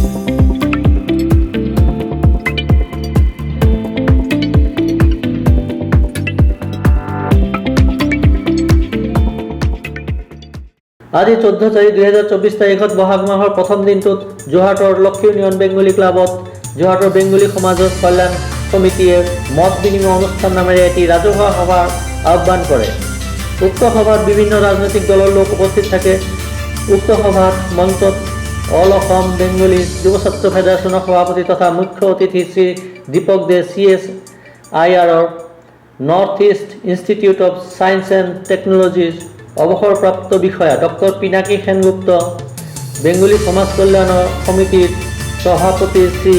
আজি 14/4/2024 তাৰিখত বহাগ মাহৰ প্ৰথম দিনটোত যোৰহাটৰ লক্ষ্মী ইউনিয়ন বেংগলী ক্লাবত যোৰহাটৰ বেংগলী সমাজৰ কল্যাণ সমিতিয়ে মত বিনিময় অনুষ্ঠান নামেৰে এটি ৰাজহুৱা সভাৰ আহ্বান কৰে। উক্ত সভাত বিভিন্ন ৰাজনৈতিক দলৰ লোক উপস্থিত থাকে। উক্ত সভাত মঞ্চত অল অসম বেংগলী যুৱ ছাত্ৰ ফেডাৰেশ্যনৰ সভাপতি তথা মুখ্য অতিথি শ্ৰী দীপক দে CSIRৰ north east institute of science and টেকনলজিৰ অৱসৰপ্ৰাপ্ত বিষয়া ডক্টৰ পিনাকী সেনগুপ্ত, বেংগলী সমাজ কল্যাণ সমিতিৰ সভাপতি শ্ৰী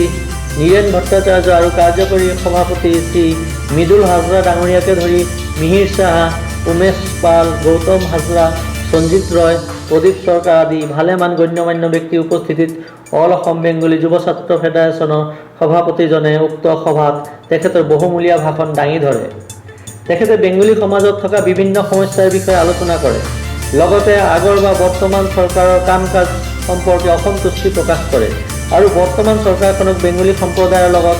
নীৰেণ ভট্টাচাৰ্য আৰু কাৰ্যকৰী সভাপতি শ্ৰী মৃদুল হাজৰা ডাঙৰীয়াকে ধৰি মিহিৰ সাহা, উমেশ পাল, গৌতম হাজৰা, সঞ্জিত ৰয়, প্ৰদীপ চৰকাৰ আদি ভালেমান গণ্যমান্য ব্যক্তিৰ উপস্থিতিত অল অসম বেংগলী যুৱ ছাত্ৰ ফেডাৰেশ্যনৰ সভাপতিজনে উক্ত সভাত তেখেতৰ বহুমূলীয়া ভাষণ দাঙি ধৰে। তেখেতে বেংগলী সমাজত থকা বিভিন্ন সমস্যাৰ বিষয়ে আলোচনা কৰে। লগতে আগৰ বা বৰ্তমান চৰকাৰৰ কাম কাজ সম্পৰ্কে অসন্তুষ্টি প্ৰকাশ কৰে আৰু বৰ্তমান চৰকাৰখনক বেংগলী সম্প্ৰদায়ৰ লগত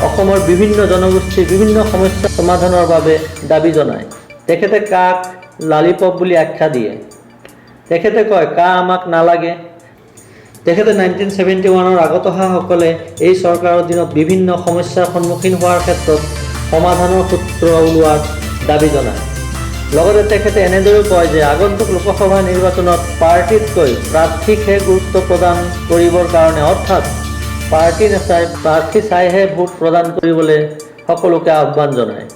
অসমৰ বিভিন্ন জনগোষ্ঠীৰ বিভিন্ন সমস্যা সমাধানৰ বাবে দাবী জনায়। তেখেতে কাক লালিপপ বুলি আখ্যা দিয়ে। তেখেতে কয়, কা আমাক নালাগে। তেখেতে 1971ৰ আগত অহাসকলে এই চৰকাৰৰ দিনত বিভিন্ন সমস্যাৰ সন্মুখীন হোৱাৰ ক্ষেত্ৰত সমাধানৰ সূত্ৰ ওলোৱাৰ দাবী জনায়। লগতে তেখেতে এনেদৰেও কয় যে আগন্তুক লোকসভা নিৰ্বাচনত পাৰ্টীতকৈ প্ৰাৰ্থীকহে গুৰুত্ব প্ৰদান কৰিবৰ কাৰণে, অৰ্থাৎ পাৰ্টী নেচাই প্ৰাৰ্থী চাইহে ভোট প্ৰদান কৰিবলৈ সকলোকে আহ্বান জনায়।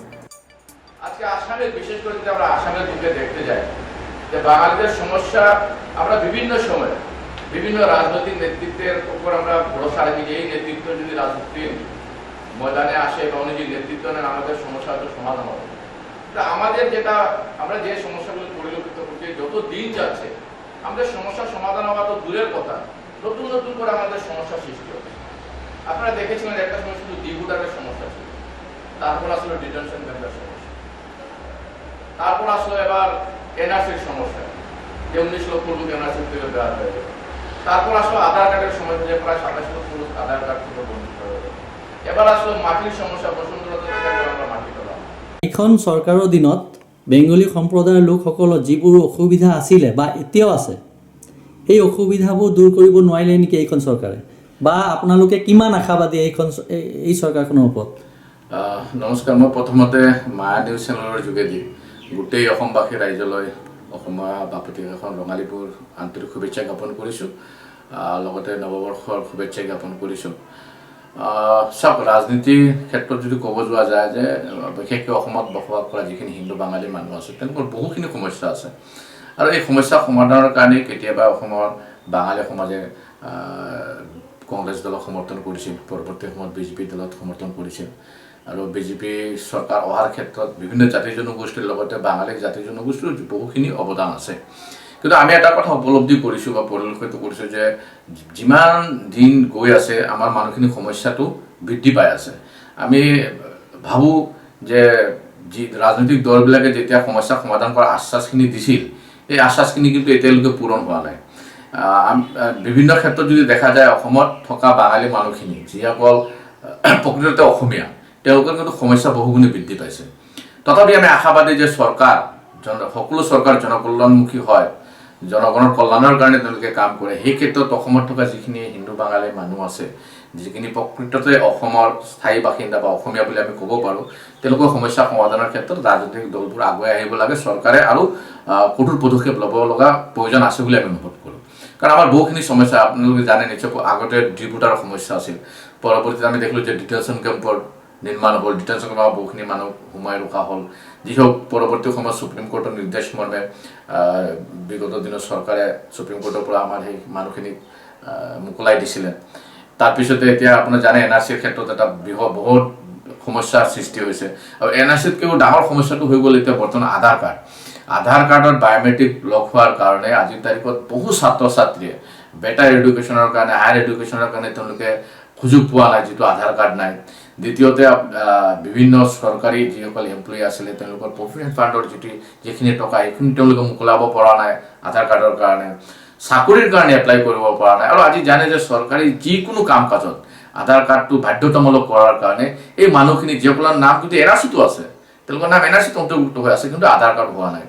আজকে আসামে বিশেষ করে যদি আমরা আসামের দিকে দেখতে যাই যে বাঙালিদের সমস্যা আমরা বিভিন্ন সময়ে বিভিন্ন রাজনৈতিক নেতৃত্বের উপর আমরা ভরসা রাখি যে এই নেতৃত্ব যদি রাজনীতির ময়দানে আসে বা উনি যে নেতৃত্ব নেন আমাদের সমস্যা হয়তো সমাধান হবে। আমাদের যেটা আমরা যে সমস্যাগুলো পরিলক্ষিত করছি যত দিন যাচ্ছে আমাদের সমস্যা সমাধান হওয়া তো দূরের কথা, নতুন নতুন করে আমাদের সমস্যা সৃষ্টি হচ্ছে। আপনারা দেখেছিলেন একটা সময় শুধু ডিভোটারের সমস্যা ছিল, তারপর আসলে ডিটেনশন ক্যাম্পের সমস্যা, তারপর আসলো এবার এনআরসির সমস্যা যে 19 লক্ষ লোক এনআরসি থেকে দেওয়া হয়েছে, তারপর আসলো আধার কার্ডের সমস্যা যে প্রায় 27 লক্ষ লোক আধার কার্ড থেকে বঞ্চিত হয়েছে, এবার আসলো মাটির সমস্যা, বসুন্ধরা থেকে আমরা মাটি পেলাম। এখন চৰকাৰৰ দিনত বেংগলী সম্প্ৰদায়ৰ লোকসকলৰ যিবোৰ অসুবিধা আছিলে বা এতিয়াও আছে, এই অসুবিধাবোৰ দূৰ কৰিব নোৱাৰিলে নেকি এইখন চৰকাৰে, বা আপোনালোকে কিমান আশাবাদী এই চৰকাৰখনৰ ওপৰত? নমস্কাৰ, মই প্ৰথমতে মায়া নিউজ চেনেলৰ যোগেদি গোটেই অসমবাসী ৰাইজলৈ অসমীয়া বাপতিক এখন ৰঙালীপুৰ আন্তৰিক শুভেচ্ছা জ্ঞাপন কৰিছোঁ, লগতে নৱবৰ্ষৰ শুভেচ্ছা জ্ঞাপন কৰিছোঁ। চাওক, ৰাজনীতিৰ ক্ষেত্ৰত যদি ক'ব যোৱা যায় যে বিশেষকৈ অসমত বসবাস কৰা যিখিনি হিন্দু বাঙালী মানুহ আছে তেওঁলোকৰ বহুখিনি সমস্যা আছে আৰু এই সমস্যা সমাধানৰ কাৰণে কেতিয়াবা অসমৰ বাঙালী সমাজে কংগ্ৰেছ দলক সমৰ্থন কৰিছিল, পৰৱৰ্তী সময়ত বিজেপি দলত সমৰ্থন কৰিছিল আৰু বিজেপি চৰকাৰ অহাৰ ক্ষেত্ৰত বিভিন্ন জাতি জনগোষ্ঠীৰ লগতে বাঙালী জাতি জনগোষ্ঠীৰ বহুখিনি অৱদান আছে। কিন্তু আমি এটা কথা উপলব্ধি কৰিছোঁ বা পৰিলক্ষিত কৰিছোঁ যে যিমান দিন গৈ আছে আমাৰ মানুহখিনি সমস্যাটো বৃদ্ধি পাই আছে। আমি ভাবোঁ যে যি ৰাজনৈতিক দলবিলাকে যেতিয়া সমস্যা সমাধান কৰাৰ আশ্বাসখিনি দিছিল, এই আশ্বাসখিনি কিন্তু এতিয়ালৈকে পূৰণ হোৱা নাই। বিভিন্ন ক্ষেত্ৰত যদি দেখা যায় অসমত থকা বাঙালী মানুহখিনি যিসকল প্ৰকৃততে অসমীয়া তেওঁলোকৰ কিন্তু সমস্যা বহুগুণে বৃদ্ধি পাইছে। তথাপি আমি আশাবাদী যে চৰকাৰ সকলো চৰকাৰ জনকল্যাণমুখী হয়, জনগণৰ কল্যাণৰ কাৰণে তেওঁলোকে কাম কৰে। সেই ক্ষেত্ৰত অসমত থকা যিখিনি হিন্দু বাঙালী মানুহ আছে, যিখিনি প্ৰকৃততে অসমৰ স্থায়ী বাসিন্দা বা অসমীয়া বুলি আমি ক'ব পাৰোঁ, তেওঁলোকৰ সমস্যা সমাধানৰ ক্ষেত্ৰত ৰাজনৈতিক দলবোৰ আগুৱাই আহিব লাগে। চৰকাৰে আৰু কঠোৰ পদক্ষেপ ল'ব লগা প্ৰয়োজন আছে বুলি আমি অনুভৱ কৰোঁ। কাৰণ আমাৰ বহুখিনি সমস্যা আপোনালোকে জানে নিশ্চয়, আগতে ডিভোটাৰৰ সমস্যা আছিল, পৰৱৰ্তীতে আমি দেখিলোঁ যে ডিটেনশ্যন কেম্পৰ নিৰ্মাণ হ'ল, ডিটেনশ্যন কেম্পত বহুখিনি মানুহ সোমাই ৰখা হ'ল। যি হওক, পৰৱৰ্তী সময়ত সুপ্ৰিম কোৰ্টৰ নিৰ্দেশ মৰ্মে বিগত দিনত চৰকাৰে সুপ্ৰিম কোৰ্টৰ পৰা আমাৰ সেই মানুহখিনিক মোকলাই দিছিলে। তাৰপিছতে এতিয়া আপোনাৰ জানে এনআৰচিৰ ক্ষেত্ৰত এটা বহুত সমস্যাৰ সৃষ্টি হৈছে আৰু এনআৰচিতকৈও ডাঙৰ সমস্যাটো হৈ গ'ল এতিয়া বৰ্তমান আধাৰ কাৰ্ড। আধাৰ কাৰ্ডত বায়োমেট্ৰিক লগ হোৱাৰ কাৰণে আজিৰ তাৰিখত বহু ছাত্ৰ ছাত্ৰীয়ে বেটাৰ এডুকেশ্যনৰ কাৰণে, হায়াৰ এডুকেশ্যনৰ কাৰণে তেওঁলোকে সুযোগ পোৱা নাই, যিটো আধাৰ কাৰ্ড নাই। দ্বিতীয়তে বিভিন্ন চৰকাৰী যিসকল এমপ্লয়ী আছিলে তেওঁলোকৰ প্ৰভিডেণ্ট ফাণ্ডৰ যিখিনি টকা সেইখিনি তেওঁলোকে মোকলাব পৰা নাই আধাৰ কাৰ্ডৰ কাৰণে। চাকৰিৰ কাৰণে এপ্লাই কৰিব পৰা নাই। আৰু আজি জানে যে চৰকাৰী যিকোনো কাম কাজত আধাৰ কাৰ্ডটো বাধ্যতামূলক কৰাৰ কাৰণে এই মানুহখিনি যিসকলৰ নাম কিন্তু এনআৰচিটো আছে, তেওঁলোকৰ নাম এনআৰচিত অন্তৰ্ভুক্ত হৈ আছে, কিন্তু আধাৰ কাৰ্ড হোৱা নাই।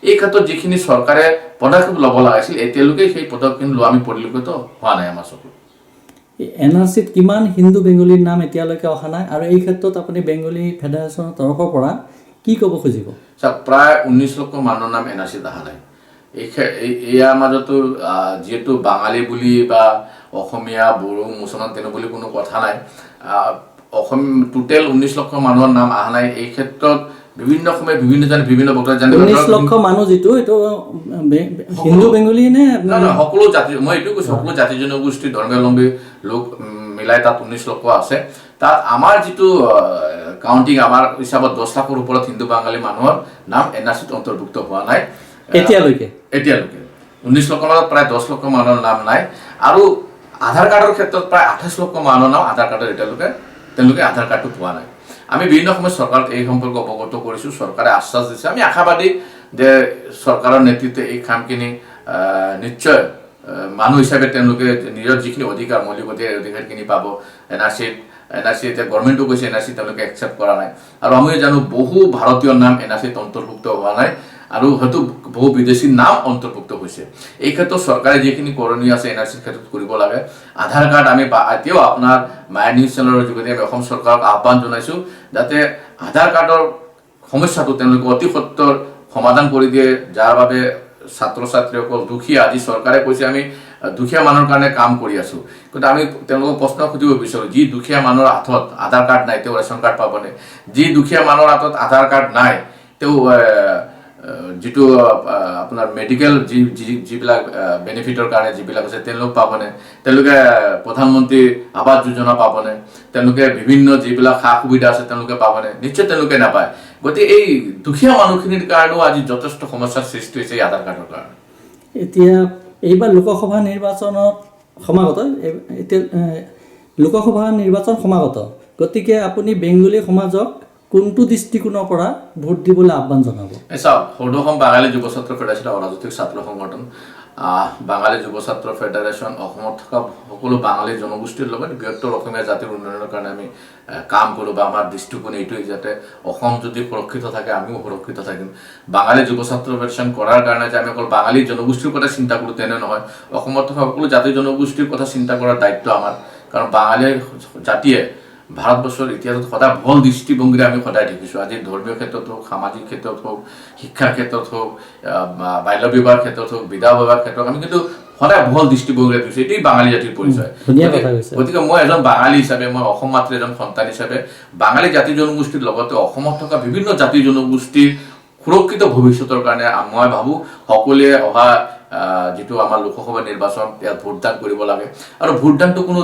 এই ক্ষেত্ৰত যিখিনি চৰকাৰে পদক্ষেপ ল'ব লাগিছিল এতিয়ালৈকে সেই পদক্ষেপ লোৱা আমি পৰিলক্ষিত হোৱা নাই আমাৰ চকুত। এনআৰচিত কিমান হিন্দু বেংগলীৰ নাম এতিয়ালৈকে অহা নাই, আৰু এই ক্ষেত্ৰত আপুনি বেংগলী ফেডাৰেশ্যনৰ তৰফৰ পৰা কি ক'ব খুজিব? প্ৰায় 19 লক্ষ মানুহৰ নাম এনআৰচিত অহা নাই। ইয়াৰ মাজতো যিহেতু বাঙালী বুলি বা অসমীয়া, বড়ো, মুছলমান তেনে বুলি কোনো কথা নাই, টোটেল 19 লক্ষ মানুহৰ নাম অহা নাই। এই ক্ষেত্ৰত বিভিন্ন সময়ত বিভিন্ন বক্তাই 19 লক্ষ মানুহ যিটো এইটো হিন্দু বেংগলী নে সকলো জাতি, মই এইটো কৈছো সকলো জাতি জনগোষ্ঠী ধৰ্মাৱলম্বী লোক মিলাই তাত 19 লক্ষ আছে। তাত আমাৰ যিটো কাউণ্টিং, আমাৰ হিচাপত 10 লাখৰ ওপৰত হিন্দু বাঙালী মানুহৰ নাম এনআৰচিত অন্তৰ্ভুক্ত হোৱা নাই এতিয়ালৈকে। 19 লক্ষ মাজত প্ৰায় 10 লক্ষ মানুহৰ নাম নাই। আৰু আধাৰ কাৰ্ডৰ ক্ষেত্ৰত প্ৰায় 28 লক্ষ মানুহৰ নাম আধাৰ কাৰ্ডৰ তেওঁলোকে আধাৰ কাৰ্ডটো পোৱা নাই। আমি বিভিন্ন সময়ত চৰকাৰক এই সম্পৰ্কে অৱগত কৰিছোঁ, চৰকাৰে আশ্বাস দিছে। আমি আশাবাদী যে চৰকাৰৰ নেতৃত্বে এই কামখিনি নিশ্চয় মানুহ হিচাপে তেওঁলোকে নিজৰ যিখিনি অধিকাৰ, মৌলিক অধিকাৰখিনি পাব। এনআৰচি এতিয়া গভৰ্ণমেণ্টো কৈছে এনআৰচি তেওঁলোকে একচেপ্ট কৰা নাই। আৰু আমি জানো বহু ভাৰতীয় নাম এনআৰচিত অন্তৰ্ভুক্ত হোৱা নাই, আৰু হয়তো বহু বিদেশী নাম অন্তৰ্ভুক্ত হৈছে। এই ক্ষেত্ৰত চৰকাৰে যিখিনি কৰণীয় আছে এনআৰচিৰ ক্ষেত্ৰত কৰিব লাগে। আধাৰ কাৰ্ড আমি এতিয়াও আপোনাৰ মাই নিউজ চেনেলৰ যোগেদি আমি অসম চৰকাৰক আহ্বান জনাইছোঁ যাতে আধাৰ কাৰ্ডৰ সমস্যাটো তেওঁলোকে অতি সত্বৰ সমাধান কৰি দিয়ে, যাৰ বাবে ছাত্ৰ ছাত্ৰীসকল দুখীয়া, আজি চৰকাৰে কৈছে আমি দুখীয়া মানুহৰ কাৰণে কাম কৰি আছোঁ, কিন্তু আমি তেওঁলোকক প্ৰশ্ন সুধিব বিচাৰোঁ, যি দুখীয়া মানুহৰ হাতত আধাৰ কাৰ্ড নাই তেওঁ ৰেচন কাৰ্ড পাবনে? যি দুখীয়া মানুহৰ হাতত আধাৰ কাৰ্ড নাই তেওঁ যিটো আপোনাৰ মেডিকেল যিবিলাক বেনিফিটৰ কাৰণে যিবিলাক আছে তেওঁলোক পাবনে? তেওঁলোকে প্ৰধানমন্ত্ৰী আৱাস যোজনা পাবনে? তেওঁলোকে বিভিন্ন যিবিলাক সা সুবিধা আছে তেওঁলোকে পাবনে? নিশ্চয় তেওঁলোকে নাপায়। গতিকে এই দুখীয়া মানুহখিনিৰ কাৰণেও আজি যথেষ্ট সমস্যাৰ সৃষ্টি হৈছে এই আধাৰ কাৰ্ডৰ কাৰণে। এতিয়া এইবাৰ লোকসভা নিৰ্বাচনত সমাগত, এতিয়া লোকসভা নিৰ্বাচন সমাগত, গতিকে আপুনি বেংগলী সমাজক কোনটো দৃষ্টিকোণৰ পৰা ভোট দিবলৈ আহ্বান জনাব? চাওক, সৰ্বসম বাঙালী যুৱ ছাত্ৰ ফেডাৰেশ্যন অৰাজনৈতিক ছাত্ৰ সংগঠন, বাঙালী যুৱ ছাত্ৰ ফেডাৰেশ্যন অসমত থকা সকলো বাঙালী জনগোষ্ঠীৰ লগত বৃহত্তৰ অসমীয়া জাতিৰ উন্নয়নৰ কাৰণে আমি কাম কৰোঁ, বা আমাৰ দৃষ্টিকোণ এইটোৱেই যাতে অসম যদি সুৰক্ষিত থাকে আমিও সুৰক্ষিত থাকিম। বাঙালী যুৱ ছাত্ৰ ফেডাৰেশ্যন কৰাৰ কাৰণে যে আমি অকল বাঙালী জনগোষ্ঠীৰ কথা চিন্তা কৰোঁ তেনে নহয়, অসমত থকা সকলো জাতি জনগোষ্ঠীৰ কথা চিন্তা কৰাৰ দায়িত্ব আমাৰ। কাৰণ বাঙালী জাতিয়ে ভাৰতবৰ্ষৰ ইতিহাসত সদায় ভাল দৃষ্টিভংগীৰে আমি সদায় দেখিছোঁ। আজি ধৰ্মীয় ক্ষেত্ৰত হওক, সামাজিক ক্ষেত্ৰত হওক, শিক্ষাৰ ক্ষেত্ৰত হওক, বাল্য বিবাহৰ ক্ষেত্ৰত হওক, বিধৱা বিবাহৰ ক্ষেত্ৰত আমি কিন্তু সদায় ভাল দৃষ্টিভংগীৰে দেখিছোঁ। এটাই বাঙালী জাতিৰ পৰিচয়। গতিকে মই এজন বাঙালী হিচাপে, মই অসম মাতৃৰ এজন সন্তান হিচাপে বাঙালী জাতি জনগোষ্ঠীৰ লগতে অসমত থকা বিভিন্ন জাতি জনগোষ্ঠীৰ সুৰক্ষিত ভৱিষ্যতৰ কাৰণে মই ভাবোঁ সকলোৱে অহা যিটো আমাৰ লোকসভা নিৰ্বাচন ইয়াত ভোটদান কৰিব লাগে। আৰু ভোটদানটো কোনো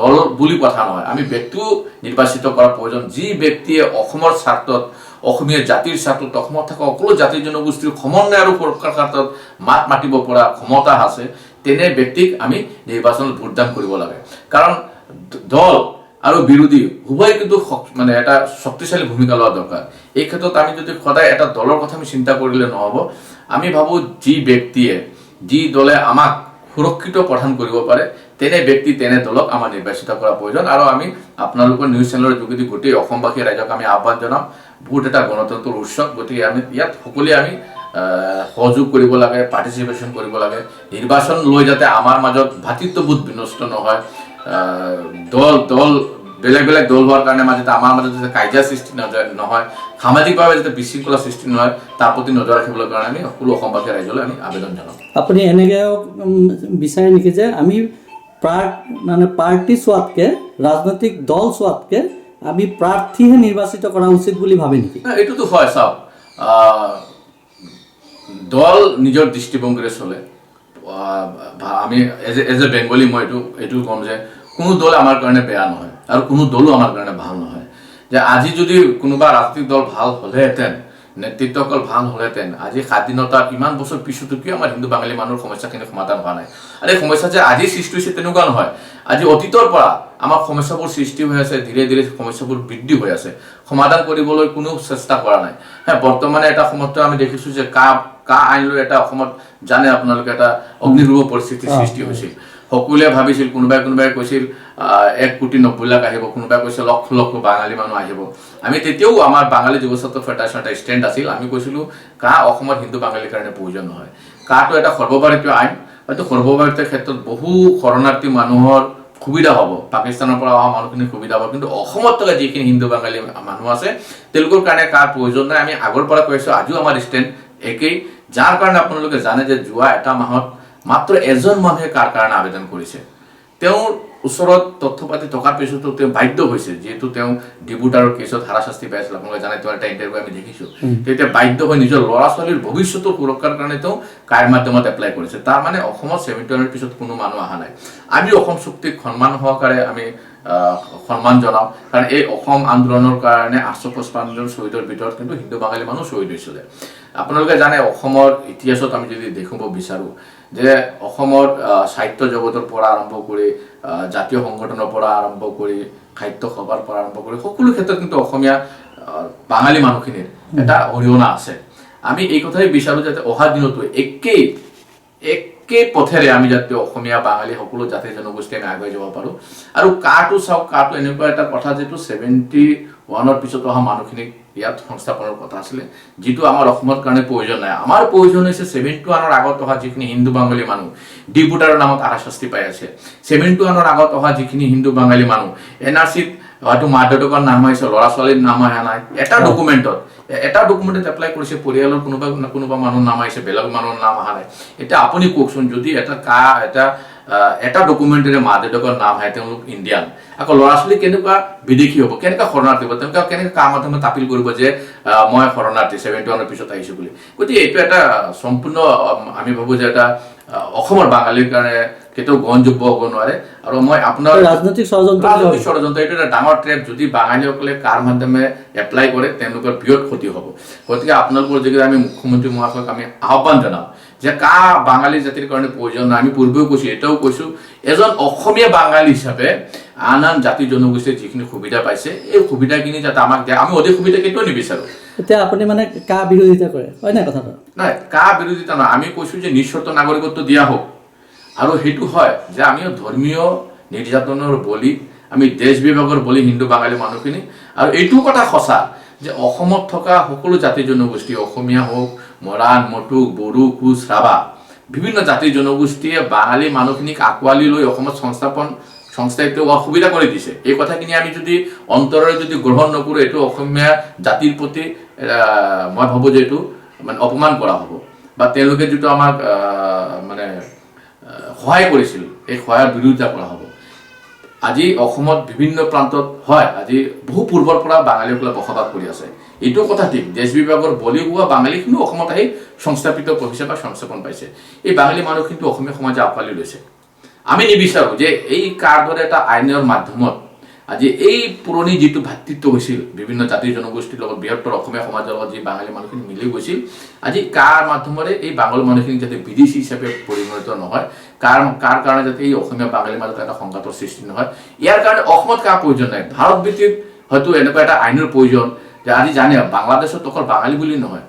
দল বুলি কথা নহয়, আমি ব্যক্তিও নিৰ্বাচিত কৰাৰ প্ৰয়োজন। যি ব্যক্তিয়ে অসমৰ স্বাৰ্থত, অসমীয়া জাতিৰ স্বাৰ্থত, অসমত থকা সকলো জাতি জনগোষ্ঠীৰ সমন্বয় আৰু সুৰক্ষাৰ ক্ষেত্ৰত মাত মাতিব পৰা ক্ষমতা আছে, তেনে ব্যক্তিক আমি নিৰ্বাচনত ভোটদান কৰিব লাগে। কাৰণ দল আৰু বিৰোধী উভয় কিন্তু মানে এটা শক্তিশালী ভূমিকা লোৱা দৰকাৰ। এই ক্ষেত্ৰত আমি যদি সদায় এটা দলৰ কথা আমি চিন্তা কৰিলে নহ'ব। আমি ভাবোঁ যি ব্যক্তিয়ে, যি দলে আমাক সুৰক্ষিত প্ৰদান কৰিব পাৰে তেনে ব্যক্তি, তেনে দলক আমাৰ নিৰ্বাচিত কৰা প্ৰয়োজন। আৰু আমি আপোনালোকৰ নিউজ চেনেলৰ যোগেদি গোটেই অসমবাসী ৰাইজক আমি আহ্বান জনাম, ভোট এটা গণতন্ত্ৰৰ উৎসৱ। গতিকে আমি ইয়াত সকলোৱে আমি সহযোগ কৰিব লাগে, পাৰ্টিচিপেশ্যন কৰিব লাগে। নিৰ্বাচন লৈ যাতে আমাৰ মাজত ভাতৃত্ববোধ বিনষ্ট নহয়, দল বেলেগ বেলেগ দল হোৱাৰ কাৰণে মাজতে আমাৰ মাজত যাতে কাজিয়া সৃষ্টি নহয়, সামাজিকভাৱে যাতে বিশৃংখলা সৃষ্টি নহয়, তাৰ প্ৰতি নজৰ ৰাখিবলৈ কাৰণে আমি সকলো অসমবাসী ৰাইজলৈ আমি আবেদন জনাম। আপুনি এনেকৈ বিচাৰে নেকি যে আমি মানে পাৰ্টি চোৱাতকৈ, ৰাজনৈতিক দল চোৱাতকৈ আমি প্ৰাৰ্থীহে নিৰ্বাচিত কৰা উচিত বুলি ভাবে নেকি? এইটোতো হয়। চাওক, দল নিজৰ দৃষ্টিভংগীৰে চলে। আমি এজ এ বেংগলী মই এইটো ক'ম যে কোনো দল আমাৰ কাৰণে বেয়া নহয়, আৰু কোনো দলো আমাৰ কাৰণে ভাল নহয়। যে আজি যদি কোনোবা ৰাজনৈতিক দল ভাল হ'লেহেঁতেন নেতৃত্ব অকল ভাল হ'লেহেঁতেন আজি স্বাধীনতাৰ ইমান বছৰ পিছতো কিয় আমাৰ হিন্দু বাঙালী মানুহৰ সমস্যাখিনি সমাধান হোৱা নাই। আৰু এই সমস্যা যে আজি সৃষ্টি হৈছে তেনেকুৱা নহয়, আজি অতীতৰ পৰা আমাৰ সমস্যাবোৰ সৃষ্টি হৈ আছে, ধীৰে ধীৰে সমস্যাবোৰ বৃদ্ধি হৈ আছে, সমাধান কৰিবলৈ কোনো চেষ্টা কৰা নাই। হ্যাঁ, বৰ্তমানে এটা সময়ত আমি দেখিছোঁ যে কা আইন লৈ এটা অসমত জানে আপোনালোকে এটা অগ্নিৰুভ পৰিস্থিতিৰ সৃষ্টি হৈছিল। সকলোৱে ভাবিছিল, কোনোবাই কৈছিল 1,90,00,000 আহিব, কোনোবাই কৈছে লক্ষ লক্ষ বাঙালী মানুহ আহিব। আমি তেতিয়াও আমাৰ বাঙালী যুৱ ছাত্ৰ ফেডাৰেশ্যন এটা ষ্টেণ্ড আছিল, আমি কৈছিলোঁ অসমত হিন্দু বাঙালীৰ কাৰণে প্ৰয়োজন নহয়। কাটো এটা সৰ্বভাৰতীয় আইন, হয়তো সৰ্বভাৰতীয় ক্ষেত্ৰত বহু শৰণাৰ্থী মানুহৰ সুবিধা হ'ব, পাকিস্তানৰ পৰা অহা মানুহখিনিৰ সুবিধা হ'ব, কিন্তু অসমত থকা যিখিনি হিন্দু বাঙালী মানুহ আছে তেওঁলোকৰ কাৰণে প্ৰয়োজন নাই। আমি আগৰ পৰা কৈছোঁ, আজিও আমাৰ ষ্টেণ্ড একেই, যাৰ কাৰণে আপোনালোকে জানে যে যোৱা এটা মাহত মাত্ৰ এজন মানুহে কাৰণে আবেদন কৰিছে। তেওঁৰ ওচৰত তথ্য পাতি থকাৰ পিছতো তেওঁ বাধ্য হৈছে, যিহেতু তেওঁ ডিব্ৰুগড়ৰ কেছত হাৰাশাস্তি পাই আছিল, আপোনালোকে জানে, তেওঁৰ এটা ইণ্টাৰভিউ আমি দেখিছোঁ, তেতিয়া বাধ্য হৈ নিজৰ ল'ৰা ছোৱালীৰ ভৱিষ্যতৰ সুৰক্ষাৰ কাৰণে তেওঁ কাইৰ মাধ্যমত এপ্লাই কৰিছে। তাৰ মানে অসমত 71 পিছত কোনো মানুহ অহা নাই। আমি অসম চুক্তিক সন্মান সহকাৰে আমি সন্মান জনাওঁ, কাৰণ এই অসম আন্দোলনৰ কাৰণে 855 জন শ্বহীদৰ ভিতৰত কিন্তু হিন্দু বাঙালী মানুহ শ্বহীদ হৈছিলে। আপোনালোকে জানে, অসমৰ ইতিহাসত আমি যদি দেখিব বিচাৰোঁ যে অসমৰ সাহিত্য জগতৰ পৰা আৰম্ভ কৰি জাতীয় সংগঠনৰ পৰা আৰম্ভ কৰি সাহিত্য সভাৰ পৰা আৰম্ভ কৰি সকলো ক্ষেত্ৰত কিন্তু অসমীয়া বাঙালী মানুহখিনিৰ এটা অৰিহণা আছে। আমি এই কথাই বিচাৰোঁ যাতে অহা দিনতো একে পথেৰে আমি যাতে অসমীয়া বাঙালী সকলো জাতি জনগোষ্ঠী আমি আগুৱাই যাব পাৰোঁ। আৰু কাটো চাওক, কাটো এনেকুৱা এটা কথা যিটো 71 পিছত অহা মানুহখিনিক ইয়াত সংস্থাপনৰ কথা আছিলে, যিটো আমাৰ অসমৰ কাৰণে প্ৰয়োজন নাই। আমাৰ প্ৰয়োজন হৈছে 71 আগত অহা যিখিনি হিন্দু বাঙালী মানুহ ডিব্ৰুগড়ৰ নামত হাৰাশাস্তি পাই আছে, 71 আগত অহা যিখিনি হিন্দু বাঙালী মানুহ NRCত হয়তো মা দেউতাকৰ নাম আহিছে, ল'ৰা ছোৱালীৰ নাম অহা নাই, এটা ডকুমেণ্টত এপ্লাই কৰিছে, পৰিয়ালৰ কোনোবা মানুহৰ নাম আহিছে, বেলেগ মানুহৰ নাম অহা নাই। এতিয়া আপুনি কওকচোন, যদি এটা ডকুমেণ্টেৰে মা দেউতাকৰ নাম আহে, তেওঁলোক ইণ্ডিয়ান, আকৌ ল'ৰা ছোৱালী কেনেকুৱা বিদেশী হ'ব, কেনেকুৱা শৰণাৰ্থী হ'ব, তেওঁলোকে কেনেকৈ মাধ্যমত আপিল কৰিব যে মই শৰণাৰ্থী 71 পিছত আহিছোঁ বুলি। গতিকে এইটো এটা সম্পূৰ্ণ আমি ভাবোঁ যে এটা অসমৰ বাঙালীৰ কাৰণে কেতিয়াও গ্ৰহণযোগ্য হ'ব নোৱাৰে। আৰু মই আপোনাৰ ৰাজনৈতিক ষড়যন্ত্ৰ, এইটো এটা ডাঙৰ ট্ৰেপ। যদি বাঙালীসকলে কাৰ মাধ্যমে এপ্লাই কৰে তেওঁলোকৰ বৃহৎ ক্ষতি হ'ব। গতিকে আপোনালোকৰ যোগেদি আমি মুখ্যমন্ত্ৰী মহাশয়ক আমি আহ্বান জনাওঁ যে বাঙালী জাতিৰ কাৰণে প্ৰয়োজন নাই। আমি পূৰ্বেও কৈছোঁ, এতিয়াও কৈছোঁ, এজন অসমীয়া বাঙালী হিচাপে আন জাতি জনগোষ্ঠীয়ে যিখিনি সুবিধা পাইছে, এই সুবিধাখিনি যাতে আমাক দিয়ে। আমি অধিক সুবিধা কেতিয়াও নিবিচাৰোঁ। এতিয়া আপুনি মানে বিৰোধিতা কৰে, হয় নাই কথাটো? নাই, বিৰোধিতা নহয়। আমি কৈছোঁ যে নিঃশৰ্ত নাগৰিকত্ব দিয়া হোক, আৰু সেইটো হয় যে আমিও ধৰ্মীয় নিৰ্যাতনৰ বলি, আমি দেশ বিভাগৰ বলি হিন্দু বাঙালী মানুহখিনি। আৰু এইটো কথা সঁচা যে অসমত থকা সকলো জাতি জনগোষ্ঠী, অসমীয়া হওক, মৰাণ, মটুক, বড়ো, কোচ, ৰাভা, বিভিন্ন জাতি জনগোষ্ঠীয়ে বাঙালী মানুহখিনিক আঁকোৱালি লৈ অসমত সংস্থাই সুবিধা কৰি দিছে। এই কথাখিনি আমি যদি অন্তৰেৰে যদি গ্ৰহণ নকৰোঁ, এইটো অসমীয়া জাতিৰ প্ৰতি মই ভাবোঁ যে এইটো মানে অপমান কৰা হ'ব, বা তেওঁলোকে যিটো আমাক মানে সহায় কৰিছিল, এই সহায়ৰ বিৰোধিতা কৰা হ'ব। আজি অসমত বিভিন্ন প্ৰান্তত হয়, আজি বহু পূৰ্বৰ পৰা বাঙালীসকলে বসবাস কৰি আছে, এইটো কথা ঠিক। দেশ বিভাগৰ বলি হোৱা বাঙালীখিনিও অসমত আহি সংস্থাপিত হৈছে বা সংস্থাপন পাইছে। এই বাঙালী মানুহখিনিতো অসমীয়া সমাজে আঁকোৱালি লৈছে। আমি নিবিচাৰোঁ যে এই দৰে এটা আইনৰ মাধ্যমত আজি এই পুৰণি যিটো ভাতৃত্ব হৈছিল বিভিন্ন জাতি জনগোষ্ঠীৰ লগত, বৃহত্তৰ অসমীয়া সমাজৰ লগত যি বাঙালী মানুহখিনি মিলি গৈছিল, আজি মাধ্যমেৰে এই বাঙালী মানুহখিনি যাতে বিদেশী হিচাপে পৰিগণিত নহয়, কাৰ কাৰণে যাতে এই অসমীয়া বাঙালীৰ মাজত এটা সংঘাতৰ সৃষ্টি নহয়, ইয়াৰ কাৰণে অসমত প্ৰয়োজন নাই। ভাৰত ভিত্তিক হয়তো এনেকুৱা এটা আইনৰ প্ৰয়োজন যে আজি জানে বাংলাদেশত অকল বাঙালী বুলি নহয়,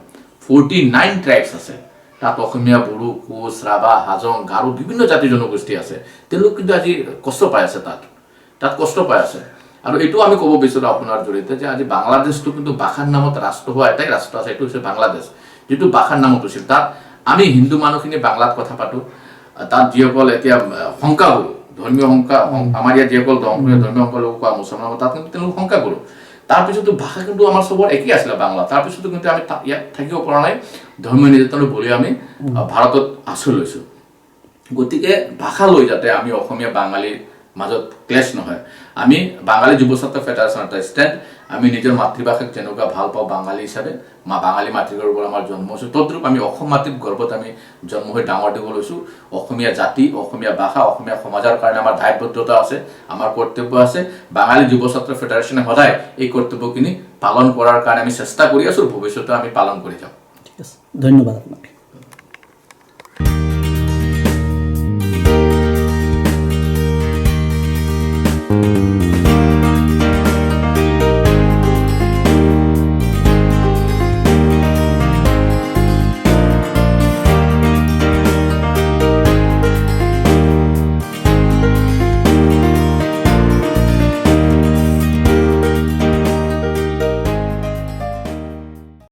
49 ট্ৰাইবছ আছে। তাত অসমীয়া, বড়ো, কোচ, ৰাভা, হাজং, গাৰো বিভিন্ন জাতি জনগোষ্ঠী আছে। তেওঁলোক কিন্তু আজি কষ্ট পাই আছে, তাত কষ্ট পাই আছে। আৰু এইটো আমি ক'ব বিচাৰোঁ আপোনাৰ জৰিয়তে যে আজি বাংলাদেশটো কিন্তু ভাষাৰ নামত ৰাষ্ট্ৰ হোৱা এটাই ৰাষ্ট্ৰ আছে, এইটো হৈছে বাংলাদেশ, যিটো ভাষাৰ নামত হৈছিল। তাত আমি হিন্দু মানুহখিনি বাংলাত কথা পাতোঁ। তাত যিসকল এতিয়া সংখ্যাগুৰু, ধৰ্মীয় আমাৰ ইয়াত যিসকল ধৰ্মীয় সংখ্যালঘু কোৱা মুছলমান, তাত কিন্তু তেওঁলোক সংখ্যাগুৰু। তাৰপিছতো ভাষা কিন্তু আমাৰ চবৰ একেই আছিলে বাংলা। তাৰপিছতো কিন্তু আমি ইয়াত থাকিব পৰা নাই, ধৰ্মীয় নিৰ্যাতনৰ বলি আমি ভাৰতত আশ্ৰয় লৈছোঁ। গতিকে ভাষা লৈ যাতে আমি অসমীয়া বাঙালী মাজত ক্লেশ নহয় আমি বাঙালী যুৱ ছাত্ৰ ফেডাৰেশ্যন এটা ষ্টেণ্ড আমি নিজৰ মাতৃভাষাক যেনেকুৱা ভাল পাওঁ বাঙালী হিচাপে বাঙালী মাতৃগৰ্ভৰ পৰা আমাৰ জন্ম হৈছোঁ তদ্ৰূপ আমি অসম মাতৃৰ গৰ্ভত আমি জন্ম হৈ ডাঙৰ দীঘল হৈছোঁ অসমীয়া জাতি অসমীয়া ভাষা অসমীয়া সমাজৰ কাৰণে আমাৰ দায়বদ্ধতা আছে আমাৰ কৰ্তব্য আছে বাঙালী যুৱ ছাত্ৰ ফেডাৰেশ্যনে সদায় এই কৰ্তব্যখিনি পালন কৰাৰ কাৰণে আমি চেষ্টা কৰি আছোঁ ভৱিষ্যতে আমি পালন কৰি যাম ঠিক আছে ধন্যবাদ আপোনাক